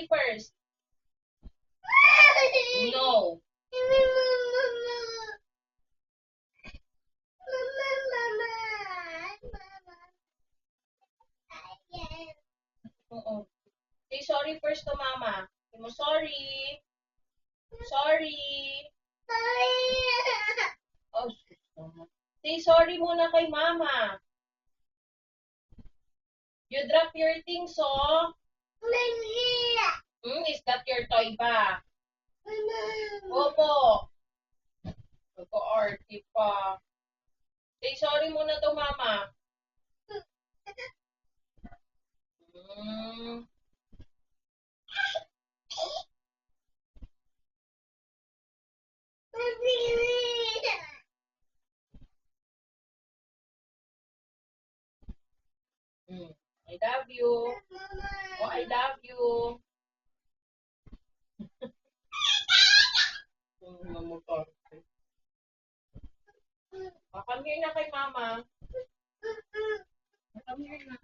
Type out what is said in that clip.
sorry first. No. Oo. Say sorry first to mama. Say mo sorry. Sorry. Oh, say sorry muna kay mama. You drop your things, oh. Is that your toy ba? Opo. Nag-arty pa. Say sorry muna to mama. Mm. I love you. Oh, I love you. Come here na kay mama. Come here na.